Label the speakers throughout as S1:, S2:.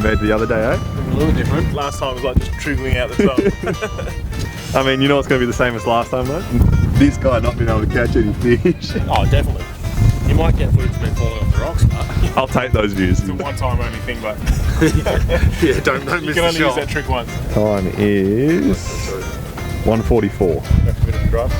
S1: compared to the other day, eh?
S2: A little different. Last time was like just trickling out the top.
S1: I mean, you know it's going to be the same as last time though? This guy not being able to catch any fish.
S2: Oh, definitely. You might get footage of me falling off the rocks, but
S1: I'll take those views.
S2: it's a one-time only thing, but
S3: Yeah, don't
S2: you
S3: miss
S2: can
S3: the
S2: only use
S3: shot.
S2: that trick once.
S1: Time is 1:44.
S2: Have a bit of a drive.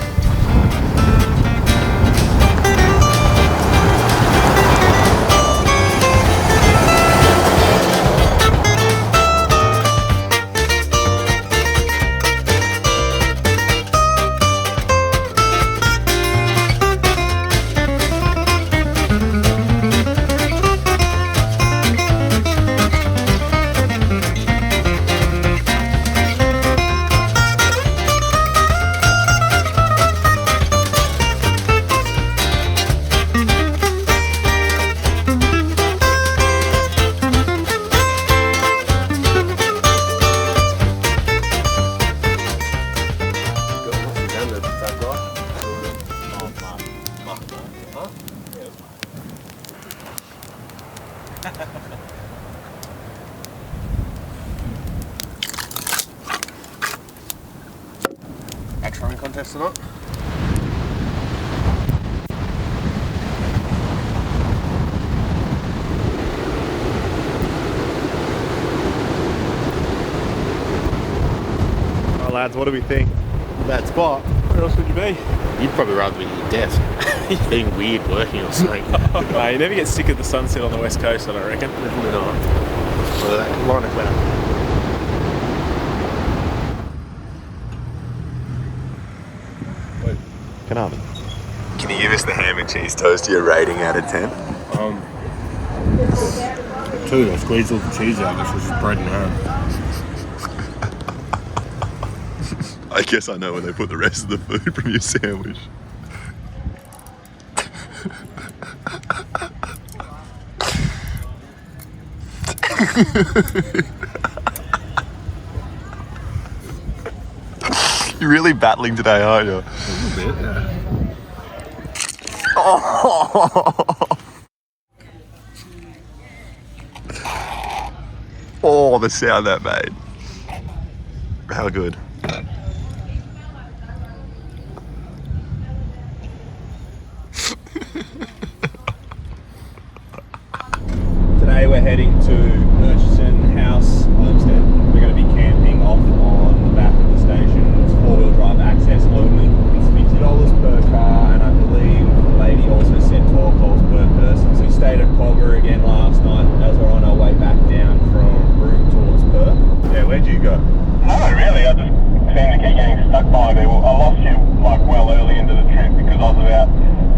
S3: Actual rowing contest or not?
S1: Alright lads, what do we think?
S3: Bad spot.
S2: Where else would you be?
S3: You'd probably rather be at your desk. Being weird working or something.
S2: Nah, you never get sick of the sunset on the west coast, I don't reckon.
S3: Definitely not. Well, that line is better.
S1: Kanami. Can you give us the ham and cheese toastier rating out of 10?
S3: 2. I squeezed all the cheese out. This was just bread and ham.
S1: I guess I know where they put the rest of the food from your sandwich. You're really battling today, aren't you?
S3: A little bit, yeah.
S1: Oh, the sound that made. How good. Today we're heading to Murchison House Homestead. We're going to be camping off on the back of the station. It's 4-wheel drive access only. It's $50 per car, and I believe the lady also said $12 per person. So we stayed at Cogger again last night as we're on our way back down from Broome towards Perth. Yeah, where'd you go?
S4: No, really, I just seem to keep getting stuck behind people. I lost you like well early into the trip because I was about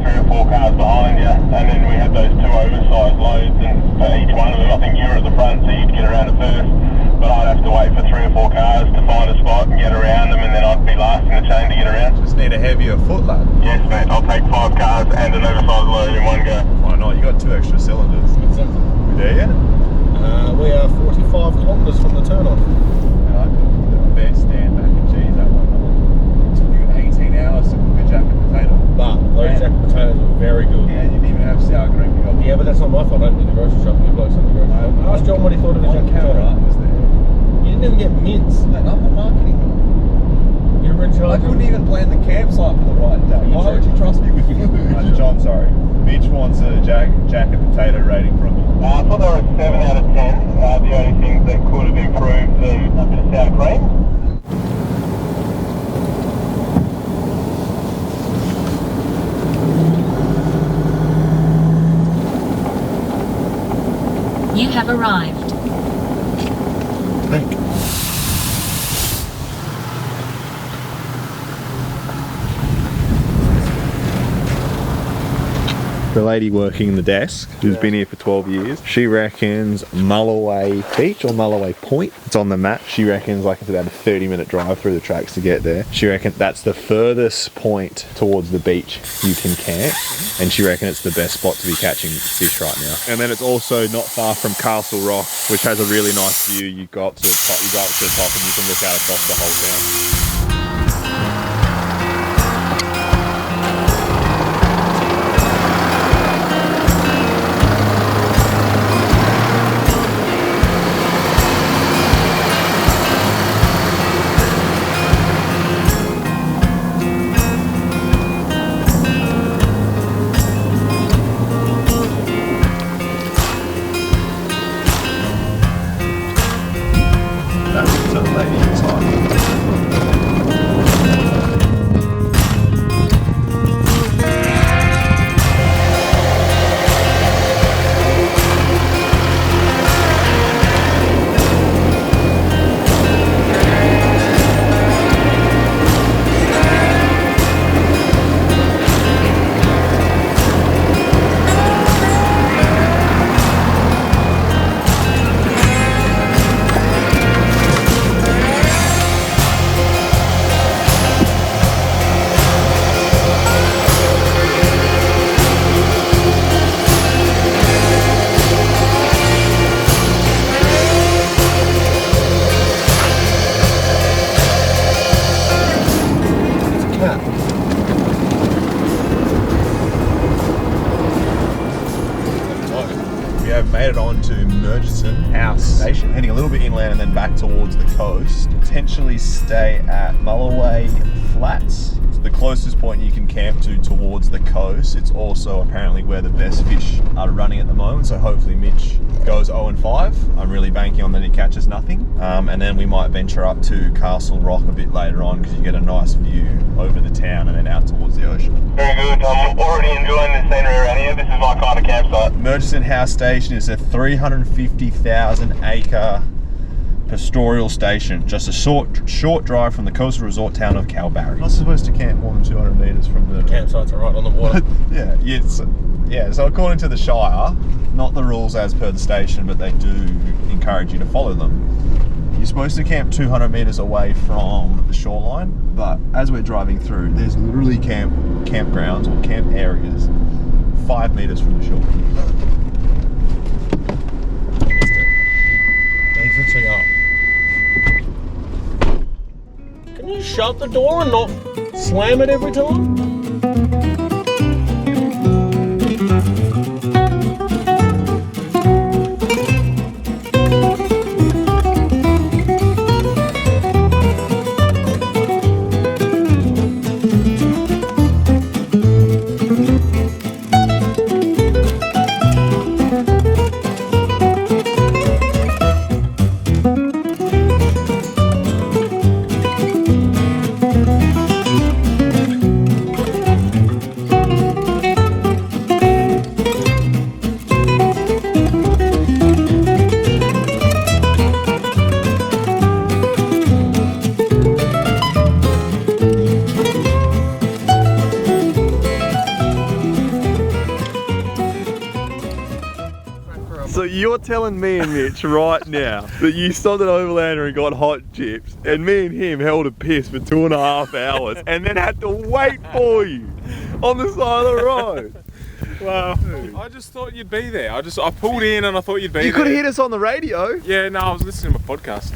S4: 3 or 4 cars behind you, and then we had those 2 oversized loads, and for each one of them I think you were at the front, so you'd get around it first, but I'd have to wait for 3 or 4 cars to find a spot and get around them, and then I'd be last in the chain to get around.
S1: Just need a heavier foot, lad.
S4: Yes mate, I'll take 5 cars and an oversized load in one go.
S1: Why not? You got 2 extra cylinders. We there yet?
S3: We are 45 kilometres from the turn-off.
S1: And I cooked the best stand mac and cheese that one. It took you 18 hours to cook a jacket potato.
S3: But those jacket potatoes are very good.
S1: And you didn't even have sour cream. You got
S3: Yeah, but that's not my fault. I didn't do the grocery shop. You blokes on the grocery shop. I asked John what he thought of the jacket
S1: camera
S3: potato.
S1: was there.
S3: You didn't even get mince.
S1: Like, I'm the marketing guy.
S3: You were in
S1: I
S3: charge.
S1: couldn't even plan the campsite for the right day. Why would you trust me with food? John, sorry. Mitch wants a jacket potato rating from you.
S4: I thought they were a 7 out of 10. The only things that could have improved them, a bit of sour cream.
S5: You have arrived.
S3: Thank you.
S1: The lady working the desk, who's been here for 12 years, she reckons Mulloway Beach or Mulloway Point. It's on the map. She reckons like it's about a 30-minute drive through the tracks to get there. She reckons that's the furthest point towards the beach you can camp, and she reckons it's the best spot to be catching fish right now. And then it's also not far from Castle Rock, which has a really nice view. You go up to the top, and you can look out across the whole town. heading a little bit inland and then back towards the coast. Potentially stay at Mulloway Flats. It's the closest point you can camp to towards the coast. It's also apparently where the best fish are running at the moment, so hopefully Mitch goes 0-5. I'm really banking on that he catches nothing. And then we might venture up to Castle Rock a bit later on because you get a nice view over the town and then out towards the ocean.
S4: Very good. I'm already enjoying the scenery around here. This is my kind of campsite.
S1: Murchison House Station is a 350,000 acre pastoral station, just a short drive from the coastal resort town of Kalbarri. Not supposed to camp more than 200 metres from the
S3: Campsites are right on the water.
S1: yeah, so according to the Shire, not the rules as per the station, but they do encourage you to follow them. You're supposed to camp 200 metres away from the shoreline, but as we're driving through, there's literally campgrounds or camp areas 5 metres from the shore.
S3: He's literally up. Can you shut the door and not slam it every time?
S1: So you're telling me and Mitch right now that you stopped at Overlander and got hot chips, and me and him held a piss for 2.5 hours and then had to wait for you on the side of the road?
S2: Well, I just thought you'd be there. I pulled in and I thought you'd be there.
S1: You could have hit us on the radio.
S2: Yeah, no, I was listening to my podcast.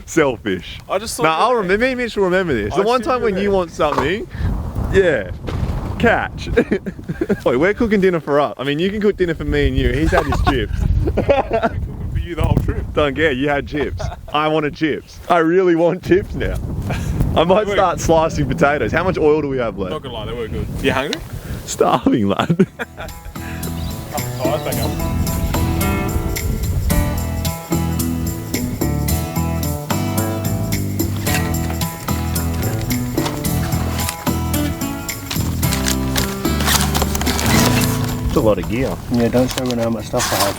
S1: Selfish.
S2: I just thought.
S1: No, I'll remember. Me and Mitch will remember this. The one time when you want something, yeah, catch. Wait, we're cooking dinner for us. I mean, you can cook dinner for me and you. He's had his chips.
S2: Cooking for you the whole trip.
S1: Don't care. You had chips. I wanted chips. I really want chips now. I might start slicing potatoes. How much oil do we have left?
S2: Not gonna lie, they were good. You hungry?
S1: Starving, lad.
S2: Up the tires back up.
S1: It's a lot of gear.
S3: Yeah, don't show everyone how much stuff I have.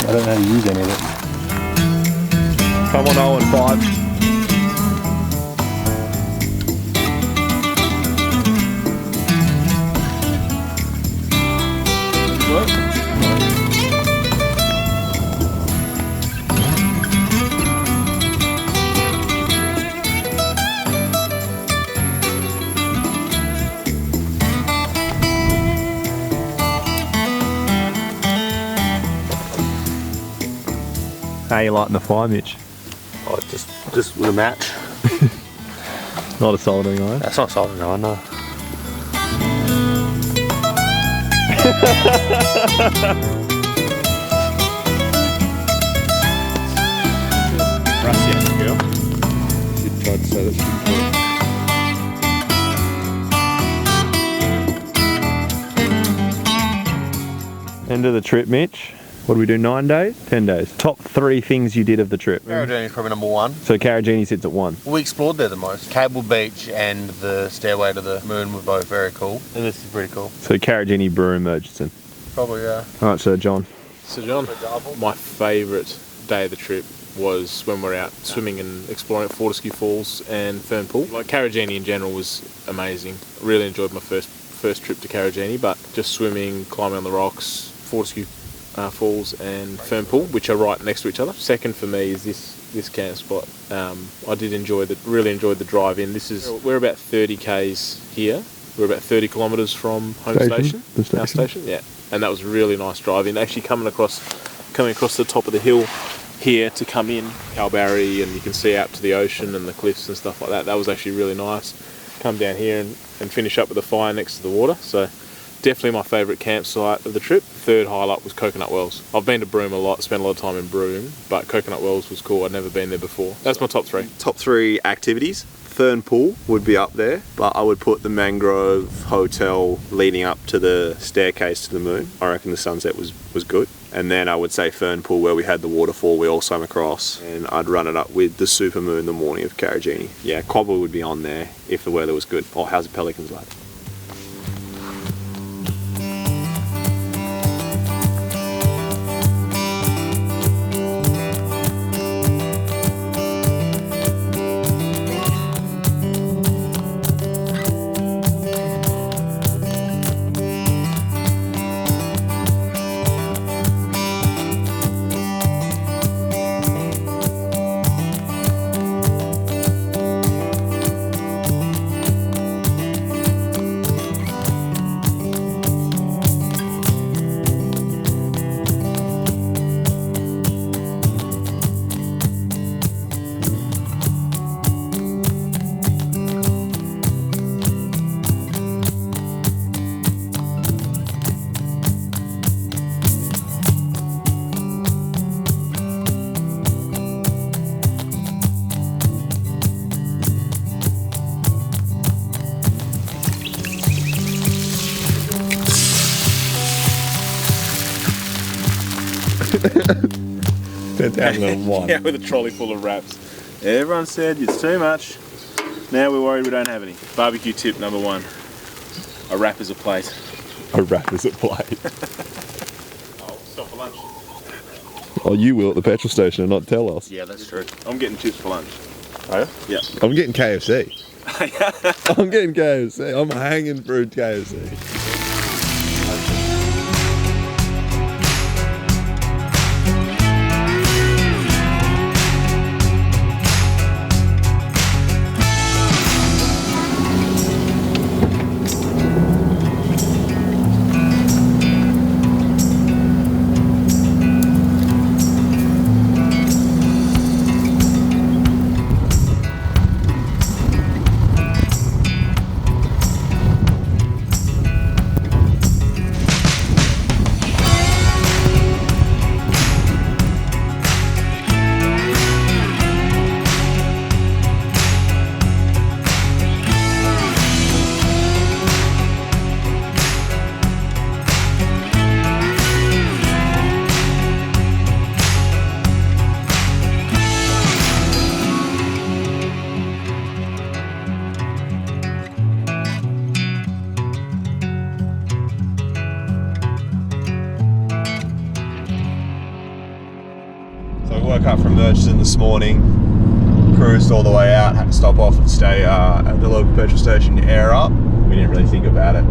S3: I don't know how to use any of it.
S1: Come on, 0-5. How you lighting the fire, Mitch?
S3: Oh, just with a match.
S1: Not a soldering iron?
S3: That's not soldering iron, no.
S2: Rusty ass girl.
S3: She tried to say that she could.
S1: End of the trip, Mitch. What do we do, 9 days? 10 days. Top 3 things you did of the trip.
S6: Carrageenan is probably number 1.
S1: So Carrageenan sits at 1.
S6: We explored there the most. Cable Beach and the Stairway to the Moon were both very cool. And this is pretty cool.
S1: So Carrageenan, Broome, Murchison.
S6: Probably, yeah.
S1: Alright, so John.
S2: So John, my favourite day of the trip was when we were out swimming and exploring at Fortescue Falls and Fern Pool. Like Carrageenan in general was amazing. Really enjoyed my first trip to Carrageenan, but just swimming, climbing on the rocks, Fortescue Falls and Fern Pool, which are right next to each other. Second for me is this camp spot. I did really enjoyed the drive in. We're about 30 k's here. We're about 30 kilometres from home station. Our station, yeah. And that was a really nice drive in. Actually coming across the top of the hill here to come in Kalbarri, and you can see out to the ocean and the cliffs and stuff like that. That was actually really nice. Come down here and finish up with a fire next to the water. So Definitely my favourite campsite of the trip. Third highlight was Coconut Wells. I've been to Broome a lot, spent a lot of time in Broome, but Coconut Wells was cool. I'd never been there before. That's my top 3.
S7: Top 3 activities. Fern Pool would be up there, but I would put the Mangrove Hotel leading up to the staircase to the moon. I reckon the sunset was good. And then I would say Fern Pool, where we had the waterfall we all swam across, and I'd run it up with the supermoon the morning of Karijini. Yeah, Cobble would be on there if the weather was good. Oh, how's the Pelicans like?
S2: Yeah, with a trolley full of wraps. Everyone said it's too much. Now we're worried we don't have any. Barbecue tip number 1. A wrap is a plate.
S1: A wrap is a plate.
S2: I'll stop for lunch.
S1: Oh, you will at the petrol station and not tell us.
S6: Yeah, that's true.
S2: I'm getting chips for lunch.
S1: Are you?
S2: Yeah.
S1: I'm getting KFC. I'm getting KFC. I'm hanging for a KFC. Woke up from Murchison this morning, cruised all the way out, had to stop off and stay at the local petrol station to air up. We didn't really think about it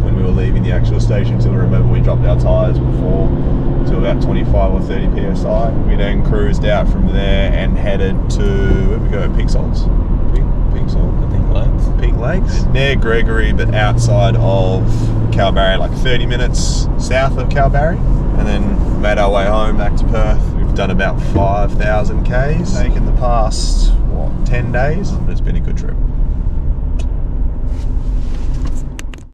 S1: when we were leaving the actual station until we remember we dropped our tyres before to about 25 or 30 psi. We then cruised out from there and headed to, where we go, Pink Salts? Pink Lakes? Pink Lakes? Near Gregory, but outside of Kalbarri, like 30 minutes south of Kalbarri. And then made our way home back to Perth. We've done about 5,000 Ks, taken the past, 10 days. It's been a good trip.